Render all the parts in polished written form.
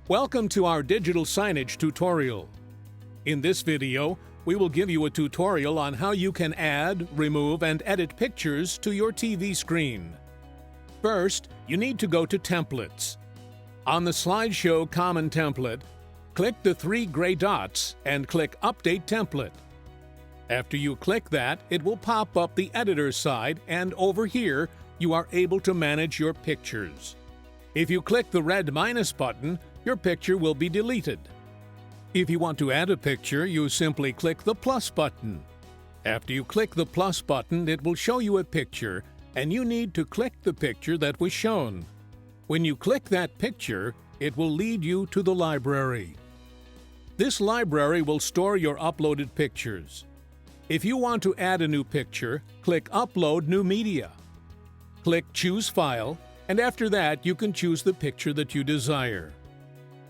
Welcome to our digital signage tutorial. In this video, we will give you a tutorial on how you can add, remove, and edit pictures to your TV screen. First, you need to go to Templates. On the Slideshow Common Template, click the three gray dots and click Update Template. After you click that, it will pop up the editor side, and over here, you are able to manage your pictures. If you click the red minus button, your picture will be deleted. If you want to add a picture, you simply click the plus button. After you click the plus button, it will show you a picture, and you need to click the picture that was shown. When you click that picture, it will lead you to the library. This library will store your uploaded pictures. If you want to add a new picture, click Upload New Media. Click Choose File, and after that, you can choose the picture that you desire.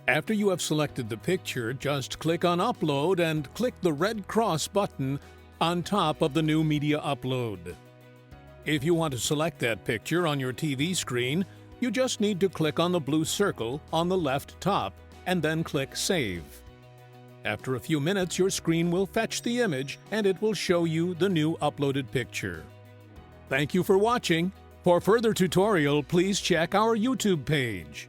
After you have selected the picture, just click on Upload and click the red cross button on top of the new media upload. If you want to select that picture on your TV screen, you just need to click on the blue circle on the left top and then click Save. After a few minutes, your screen will fetch the image and it will show you the new uploaded picture. Thank you for watching. For further tutorial, please check our YouTube page.